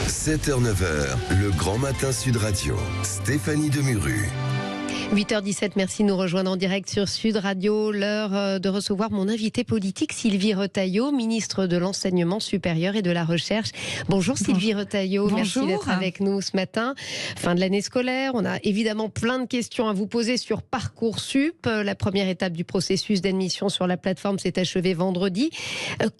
7h-9h, le grand matin Sud Radio. Stéphanie Demuru. 8h17, merci de nous rejoindre en direct sur Sud Radio. L'heure de recevoir mon invité politique, Sylvie Retailleau, ministre de l'Enseignement supérieur et de la Recherche. Bonjour Sylvie Retailleau, merci d'être avec nous ce matin. Fin de l'année scolaire, on a évidemment plein de questions à vous poser sur Parcoursup. La première étape du processus d'admission sur la plateforme s'est achevée vendredi.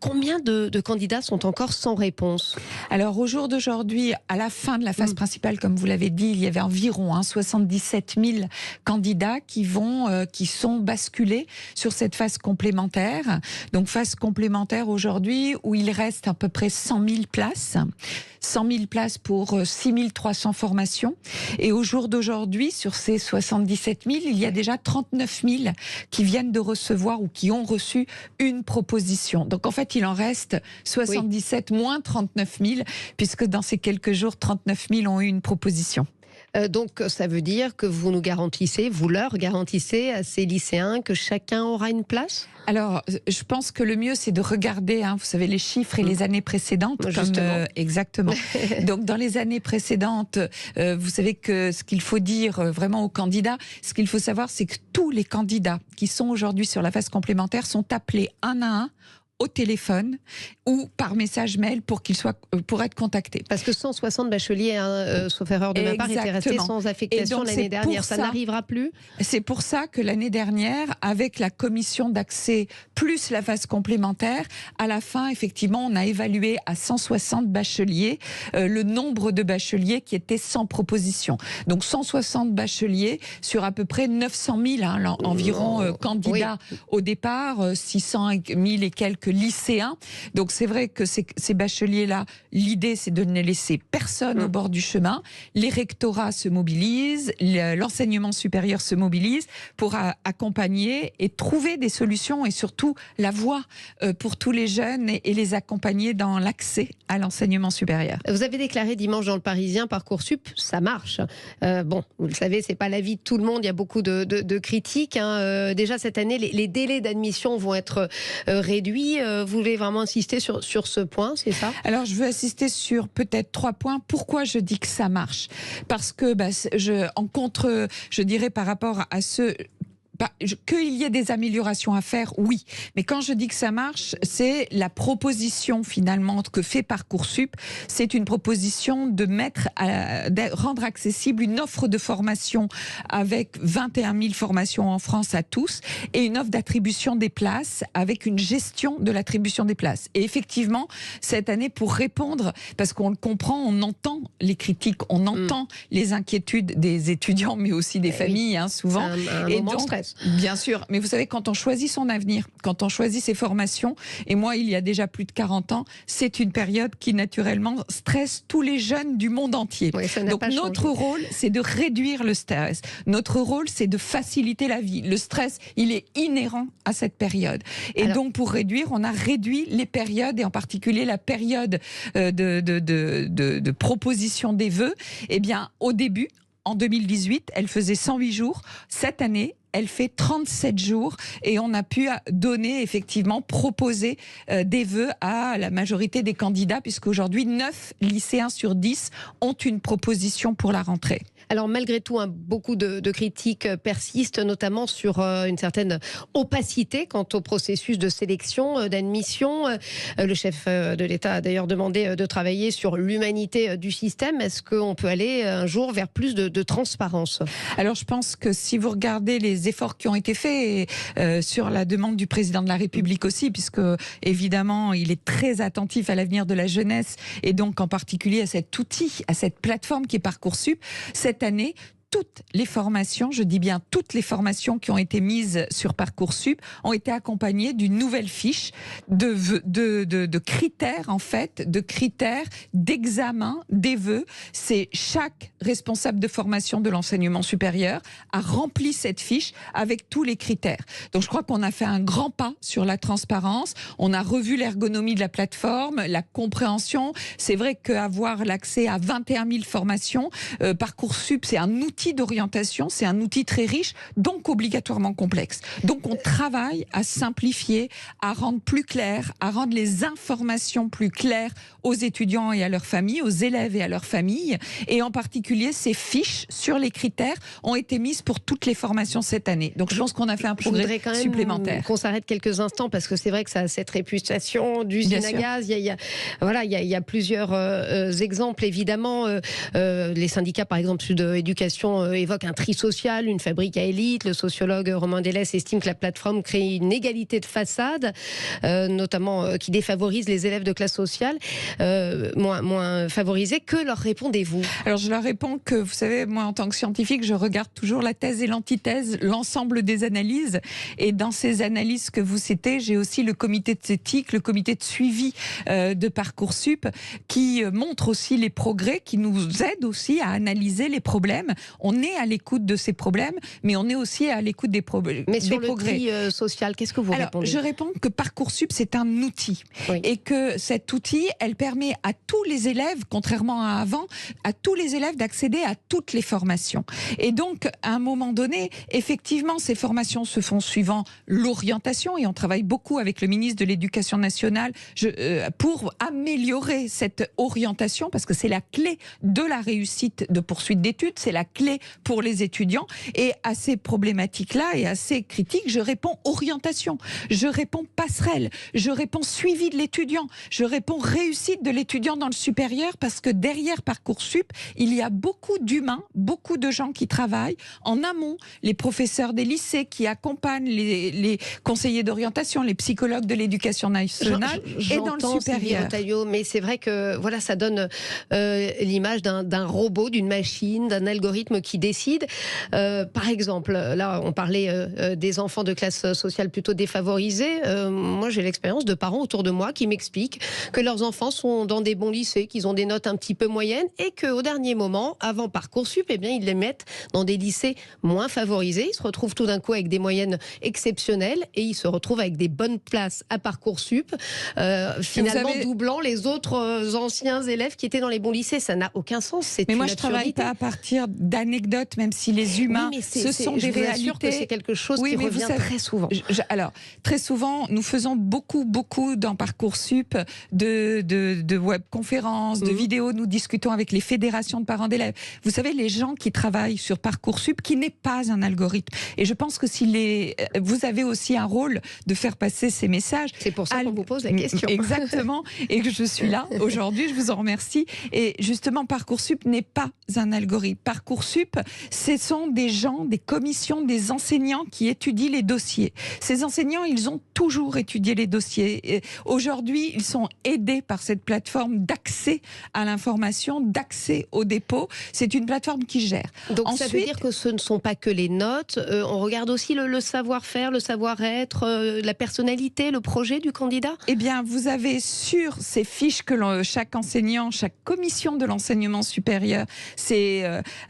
Combien de candidats sont encore sans réponse ? Alors au jour d'aujourd'hui, à la fin de la phase principale, comme vous l'avez dit, il y avait environ 77 000 candidats qui sont basculés sur cette phase complémentaire. Donc phase complémentaire aujourd'hui où il reste à peu près 100 000 places. 100 000 places pour 6 300 formations. Et au jour d'aujourd'hui, sur ces 77 000, il y a déjà 39 000 qui viennent de recevoir ou qui ont reçu une proposition. Donc en fait, il en reste 77 moins 39 000, puisque dans ces quelques jours, 39 000 ont eu une proposition. Donc ça veut dire que vous leur garantissez à ces lycéens que chacun aura une place ? Alors, je pense que le mieux, c'est de regarder, vous savez, les chiffres et les années précédentes. Exactement. Donc, dans les années précédentes, vous savez que ce qu'il faut dire vraiment aux candidats, ce qu'il faut savoir, c'est que tous les candidats qui sont aujourd'hui sur la phase complémentaire sont appelés un à un au téléphone ou par message mail pour être contactés. Parce que 160 bacheliers, sauf erreur de ma part, étaient restés sans affectation l'année dernière. Ça n'arrivera plus ? C'est pour ça que l'année dernière, avec la commission d'accès plus la phase complémentaire, à la fin, effectivement, on a évalué à 160 bacheliers le nombre de bacheliers qui étaient sans proposition. Donc 160 bacheliers sur à peu près 900 000 environ candidats au départ, 600 000 et quelques lycéens. Donc c'est vrai que ces bacheliers-là, l'idée c'est de ne laisser personne au bord du chemin. Les rectorats se mobilisent, l'enseignement supérieur se mobilise pour accompagner et trouver des solutions et surtout la voie pour tous les jeunes et les accompagner dans l'accès à l'enseignement supérieur. Vous avez déclaré dimanche dans le Parisien, Parcoursup, ça marche. Bon, vous le savez, c'est pas l'avis de tout le monde, il y a beaucoup de critiques. Déjà cette année, les délais d'admission vont être réduits. Vous voulez vraiment insister sur ce point, c'est ça ? Alors, je veux insister sur peut-être 3 points. Pourquoi je dis que ça marche ? Parce que, je dirais par rapport à ceux... Qu'il y ait des améliorations à faire, oui. Mais quand je dis que ça marche, c'est la proposition finalement que fait Parcoursup. C'est une proposition de rendre accessible une offre de formation avec 21 000 formations en France à tous et une offre d'attribution des places avec une gestion de l'attribution des places. Et effectivement, cette année, pour répondre, parce qu'on le comprend, on entend les critiques, on entend les inquiétudes des étudiants, mais aussi des familles, souvent. Et donc, stress. Bien sûr, mais vous savez, quand on choisit son avenir, quand on choisit ses formations, et moi, il y a déjà plus de 40 ans, c'est une période qui, naturellement, stresse tous les jeunes du monde entier. Oui, donc, notre rôle, c'est de réduire le stress. Notre rôle, c'est de faciliter la vie. Le stress, il est inhérent à cette période. Et donc, pour réduire, on a réduit les périodes, et en particulier la période de proposition des vœux. Eh bien, au début, en 2018, elle faisait 108 jours. Cette année, elle fait 37 jours et on a pu proposer des vœux à la majorité des candidats puisqu'aujourd'hui 9 lycéens sur 10 ont une proposition pour la rentrée. Alors malgré tout, beaucoup de critiques persistent, notamment sur une certaine opacité quant au processus de sélection, d'admission. Le chef de l'État a d'ailleurs demandé de travailler sur l'humanité du système. Est-ce qu'on peut aller un jour vers plus de transparence ? Alors je pense que si vous regardez les efforts qui ont été faits sur la demande du président de la République aussi, puisque évidemment il est très attentif à l'avenir de la jeunesse et donc en particulier à cet outil, à cette plateforme qui est Parcoursup, cette année, toutes les formations, je dis bien toutes les formations qui ont été mises sur Parcoursup ont été accompagnées d'une nouvelle fiche de critères, en fait, de critères d'examen des vœux. C'est chaque responsable de formation de l'enseignement supérieur a rempli cette fiche avec tous les critères. Donc je crois qu'on a fait un grand pas sur la transparence. On a revu l'ergonomie de la plateforme, la compréhension. C'est vrai qu'avoir l'accès à 21 000 formations, Parcoursup, c'est un outil outil d'orientation, c'est un outil très riche, donc obligatoirement complexe. Donc on travaille à simplifier, à rendre plus clair, à rendre les informations plus claires aux étudiants et à leurs familles, aux élèves et à leurs familles. Et en particulier, ces fiches sur les critères ont été mises pour toutes les formations cette année. Donc je pense qu'on a fait un progrès supplémentaire. Qu'on s'arrête quelques instants parce que c'est vrai que ça a cette réputation d'usine à gaz. Il y a plusieurs exemples évidemment. Les syndicats par exemple Sud Éducation évoquent un tri social, une fabrique à élite. Le sociologue Romain Delès estime que la plateforme crée une égalité de façade, notamment qui défavorise les élèves de classe sociale moins favorisés. Que leur répondez-vous? Alors je leur réponds que, vous savez, moi en tant que scientifique, je regarde toujours la thèse et l'antithèse, l'ensemble des analyses. Et dans ces analyses que vous citez, j'ai aussi le comité d'éthique, le comité de suivi de Parcoursup, qui montre aussi les progrès, qui nous aide aussi à analyser les problèmes. On est à l'écoute de ces problèmes, mais on est aussi à l'écoute des problèmes. Mais sur le tri social, qu'est-ce que vous répondez? Je réponds que Parcoursup, c'est un outil. Oui. Et que cet outil, elle permet à tous les élèves, contrairement à avant, à tous les élèves d'accéder à toutes les formations. Et donc, à un moment donné, effectivement, ces formations se font suivant l'orientation, et on travaille beaucoup avec le ministre de l'Éducation nationale pour améliorer cette orientation, parce que c'est la clé de la réussite de poursuite d'études, c'est la clé pour les étudiants. Et à ces problématiques-là et à ces critiques, je réponds orientation, je réponds passerelle, je réponds suivi de l'étudiant, je réponds réussite de l'étudiant dans le supérieur, parce que derrière Parcoursup, il y a beaucoup d'humains, beaucoup de gens qui travaillent en amont, les professeurs des lycées qui accompagnent les conseillers d'orientation, les psychologues de l'éducation nationale et dans le supérieur. Taillot, mais c'est vrai que voilà, ça donne l'image d'un robot, d'une machine, d'un algorithme qui décide. Par exemple, là, on parlait des enfants de classe sociale plutôt défavorisée. Moi, j'ai l'expérience de parents autour de moi qui m'expliquent que leurs enfants sont dans des bons lycées, qu'ils ont des notes un petit peu moyennes et qu'au dernier moment, avant Parcoursup, eh bien, ils les mettent dans des lycées moins favorisés. Ils se retrouvent tout d'un coup avec des moyennes exceptionnelles et ils se retrouvent avec des bonnes places à Parcoursup, finalement doublant les autres anciens élèves qui étaient dans les bons lycées. Ça n'a aucun sens. Mais moi, je ne travaille pas à partir d'anecdotes, même si les humains, ce sont des réalités. C'est quelque chose qui revient très souvent. Alors, très souvent, nous faisons beaucoup dans Parcoursup de webconférences, de vidéos. Nous discutons avec les fédérations de parents d'élèves. Vous savez, les gens qui travaillent sur Parcoursup, qui n'est pas un algorithme. Et je pense que vous avez aussi un rôle de faire passer ces messages. C'est pour ça qu'on vous pose la question. Exactement. Et que je suis là aujourd'hui, je vous en remercie. Et justement, Parcoursup n'est pas un algorithme. Parcoursup, ce sont des gens, des commissions, des enseignants qui étudient les dossiers. Ces enseignants, ils ont toujours étudié les dossiers. Aujourd'hui, ils sont aidés par cette plateforme d'accès à l'information, d'accès au dépôt. C'est une plateforme qui gère. Donc ensuite, ça veut dire que ce ne sont pas que les notes. On regarde aussi le savoir-faire, le savoir-être, la personnalité, le projet du candidat. Eh bien, vous avez sur ces fiches que chaque enseignant, chaque commission de l'enseignement supérieur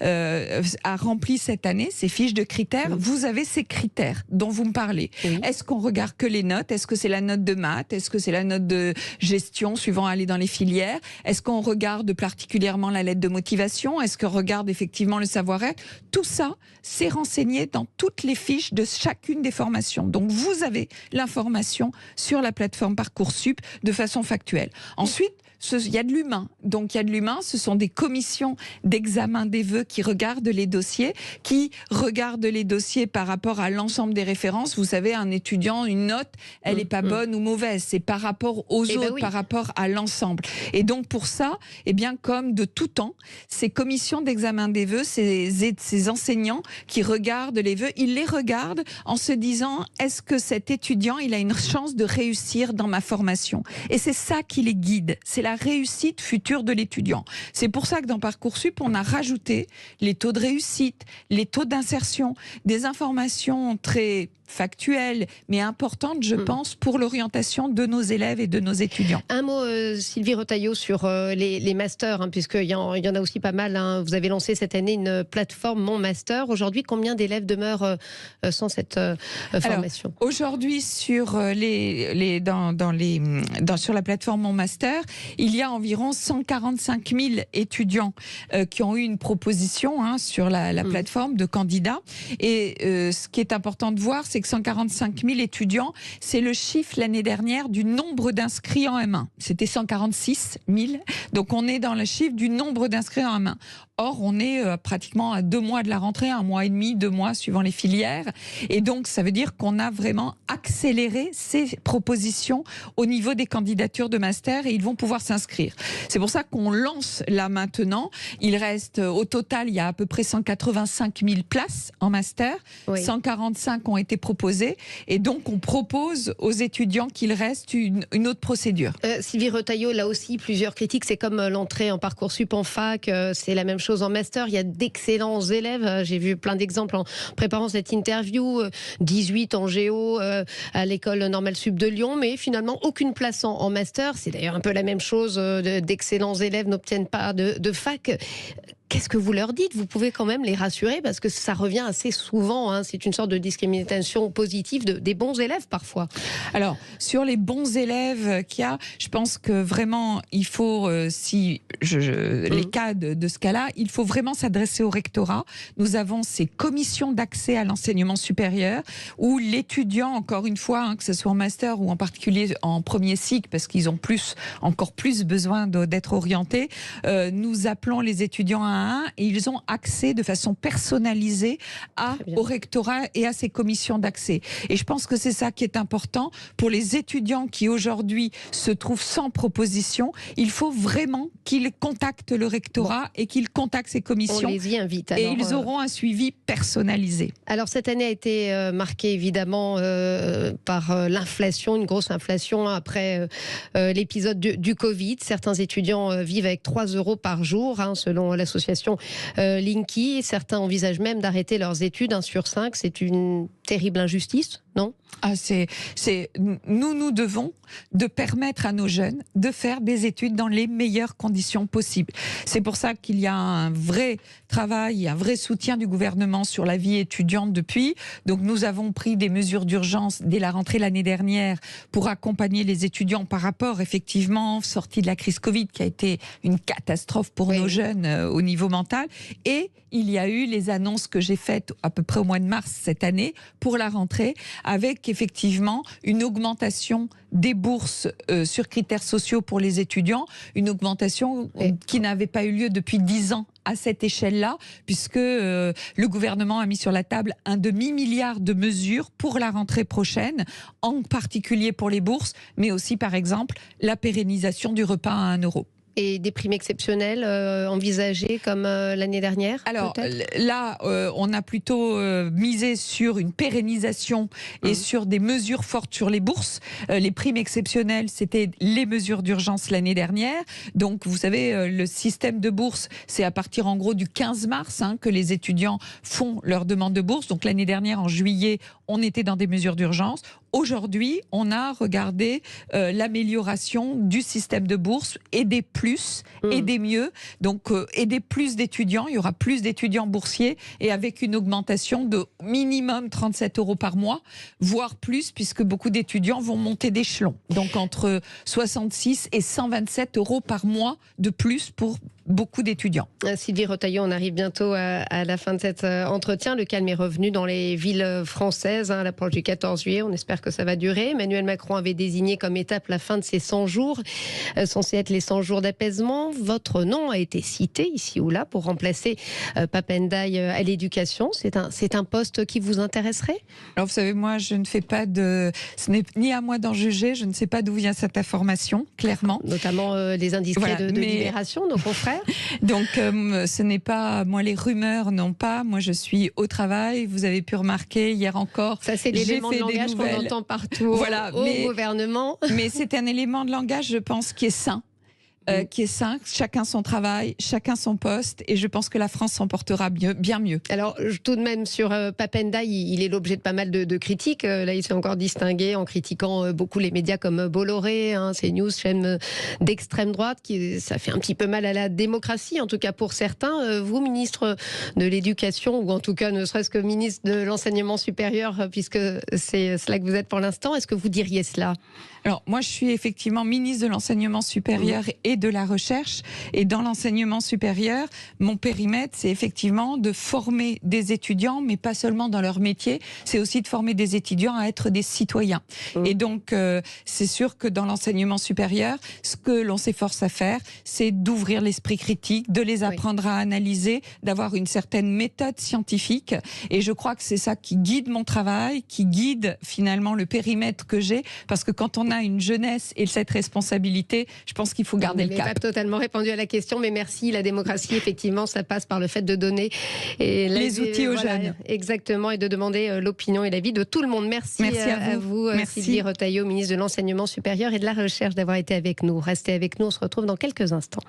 a rempli cette année, ces fiches de critères. Oui. Vous avez ces critères dont vous me parlez. Oui. Est-ce qu'on regarde que les notes? Est-ce que c'est la note de maths? Est-ce que c'est la note de gestion, suivant aller dans les filières? Est-ce qu'on regarde particulièrement la lettre de motivation? Est-ce qu'on regarde effectivement le savoir-être? Tout ça, c'est renseigné dans toutes les fiches de chacune des formations. Donc, vous avez l'information sur la plateforme Parcoursup de façon factuelle. Ensuite, il y a de l'humain. Donc, il y a de l'humain. Ce sont des commissions d'examen des vœux qui regardent les dossiers, par rapport à l'ensemble des références. Vous savez, un étudiant, une note, elle n'est pas bonne ou mauvaise. C'est par rapport aux autres, oui. Par rapport à l'ensemble. Et donc, pour ça, eh bien, comme de tout temps, ces commissions d'examen des vœux, ces enseignants qui regardent les vœux, ils les regardent en se disant, est-ce que cet étudiant, il a une chance de réussir dans ma formation? Et c'est ça qui les guide. C'est la réussite future de l'étudiant. C'est pour ça que dans Parcoursup, on a rajouté les taux de réussite, les taux d'insertion, des informations très factuelle, mais importante, je pense, pour l'orientation de nos élèves et de nos étudiants. Un mot, Sylvie Retailleau, sur les masters, hein, puisqu'il y en a aussi pas mal. Hein. Vous avez lancé cette année une plateforme Mon Master. Aujourd'hui, combien d'élèves demeurent sans cette formation? Alors, aujourd'hui, sur, sur la plateforme Mon Master, il y a environ 145 000 étudiants qui ont eu une proposition sur la plateforme de candidats. Et ce qui est important de voir, c'est que 145 000 étudiants, c'est le chiffre l'année dernière du nombre d'inscrits en M1. C'était 146 000. Donc on est dans le chiffre du nombre d'inscrits en M1. Or, on est pratiquement à 2 mois de la rentrée, 1 mois et demi, 2 mois suivant les filières. Et donc, ça veut dire qu'on a vraiment accéléré ces propositions au niveau des candidatures de master et ils vont pouvoir s'inscrire. C'est pour ça qu'on lance là maintenant. Il reste, au total, il y a à peu près 185 000 places en master. Oui. 145 ont été proposées. Et donc, on propose aux étudiants qu'il reste une autre procédure. Sylvie Retailleau, là aussi, plusieurs critiques. C'est comme l'entrée en Parcoursup en fac. C'est la même chose en master. Il y a d'excellents élèves. J'ai vu plein d'exemples en préparant cette interview. 18 en géo à l'école normale sup de Lyon, mais finalement aucune place en master. C'est d'ailleurs un peu la même chose. D'excellents élèves n'obtiennent pas de fac. Qu'est-ce que vous leur dites? Vous pouvez quand même les rassurer parce que ça revient assez souvent. Hein. C'est une sorte de discrimination positive des bons élèves parfois. Alors, sur les bons élèves qu'il y a, je pense que vraiment, il faut, les cas de ce cas-là, il faut vraiment s'adresser au rectorat. Nous avons ces commissions d'accès à l'enseignement supérieur où l'étudiant, encore une fois, que ce soit en master ou en particulier en premier cycle, parce qu'ils ont encore plus besoin d'être orientés, nous appelons les étudiants à et ils ont accès de façon personnalisée au rectorat et à ces commissions d'accès. Et je pense que c'est ça qui est important pour les étudiants qui aujourd'hui se trouvent sans proposition. Il faut vraiment qu'ils contactent le rectorat et qu'ils contactent ces commissions. On les y invite. Alors, et ils auront un suivi personnalisé. Alors cette année a été marquée évidemment par l'inflation, une grosse inflation après l'épisode du Covid. Certains étudiants vivent avec 3 € par jour, selon l'association Linky. Certains envisagent même d'arrêter leurs études, 1 sur 5. C'est une terrible injustice, non ? Nous devons de permettre à nos jeunes de faire des études dans les meilleures conditions possibles. C'est pour ça qu'il y a un vrai travail, un vrai soutien du gouvernement sur la vie étudiante depuis. Donc nous avons pris des mesures d'urgence dès la rentrée l'année dernière pour accompagner les étudiants par rapport, effectivement, sortie de la crise Covid qui a été une catastrophe pour nos jeunes au niveau mental. Et il y a eu les annonces que j'ai faites à peu près au mois de mars cette année pour la rentrée, avec effectivement une augmentation des bourses sur critères sociaux pour les étudiants, une augmentation qui n'avait pas eu lieu depuis 10 ans à cette échelle-là, puisque le gouvernement a mis sur la table un demi-milliard de mesures pour la rentrée prochaine, en particulier pour les bourses, mais aussi par exemple la pérennisation du repas à 1 €. Et des primes exceptionnelles envisagées comme l'année dernière? Alors là, on a plutôt misé sur une pérennisation et sur des mesures fortes sur les bourses. Les primes exceptionnelles, c'était les mesures d'urgence l'année dernière. Donc, vous savez, le système de bourse, c'est à partir en gros du 15 mars que les étudiants font leur demande de bourse. Donc, l'année dernière, en juillet, on était dans des mesures d'urgence. Aujourd'hui, on a regardé l'amélioration du système de bourse et des plus et des mieux, donc aider plus d'étudiants, il y aura plus d'étudiants boursiers et avec une augmentation de minimum 37 € par mois, voire plus puisque beaucoup d'étudiants vont monter d'échelon, donc entre 66 et 127 € par mois de plus pour beaucoup d'étudiants. Sylvie Retailleau, on arrive bientôt à la fin de cet entretien. Le calme est revenu dans les villes françaises à l'approche du 14 juillet. On espère que ça va durer. Emmanuel Macron avait désigné comme étape la fin de ces 100 jours, censés être les 100 jours d'apaisement. Votre nom a été cité ici ou là pour remplacer Pape Ndiaye à l'éducation. C'est un poste qui vous intéresserait? Alors vous savez, moi je ne fais pas de... Ce n'est ni à moi d'en juger, je ne sais pas d'où vient cette information, clairement. Notamment les indiscrets de Libération, nos confrères. Donc, ce n'est pas... Moi, les rumeurs, non pas. Moi, je suis au travail. Vous avez pu remarquer, hier encore... Ça, c'est l'élément de langage qu'on entend partout au gouvernement. Mais c'est un élément de langage, je pense, qui est sain. qui est sain, chacun son travail, chacun son poste, et je pense que la France s'en portera bien mieux. Alors, tout de même, sur Pape Ndiaye, il est l'objet de pas mal de critiques. Là, il s'est encore distingué en critiquant beaucoup les médias comme Bolloré, CNews, chaîne d'extrême droite, ça fait un petit peu mal à la démocratie, en tout cas pour certains. Vous, ministre de l'Éducation, ou en tout cas ne serait-ce que ministre de l'Enseignement supérieur, puisque c'est cela que vous êtes pour l'instant, est-ce que vous diriez cela ? Alors, moi, je suis effectivement ministre de l'Enseignement supérieur et de la Recherche. Et dans l'enseignement supérieur, mon périmètre, c'est effectivement de former des étudiants, mais pas seulement dans leur métier, c'est aussi de former des étudiants à être des citoyens. Et donc, c'est sûr que dans l'enseignement supérieur, ce que l'on s'efforce à faire, c'est d'ouvrir l'esprit critique, de les apprendre à analyser, d'avoir une certaine méthode scientifique. Et je crois que c'est ça qui guide mon travail, qui guide finalement le périmètre que j'ai, parce que quand on a une jeunesse et cette responsabilité, je pense qu'il faut garder le cap. Vous n'avez pas totalement répondu à la question, mais merci. La démocratie, effectivement, ça passe par le fait de donner les outils aux jeunes. Exactement, et de demander l'opinion et l'avis de tout le monde. Merci à vous, Sylvie Retailleau, ministre de l'Enseignement supérieur et de la Recherche, d'avoir été avec nous. Restez avec nous, on se retrouve dans quelques instants.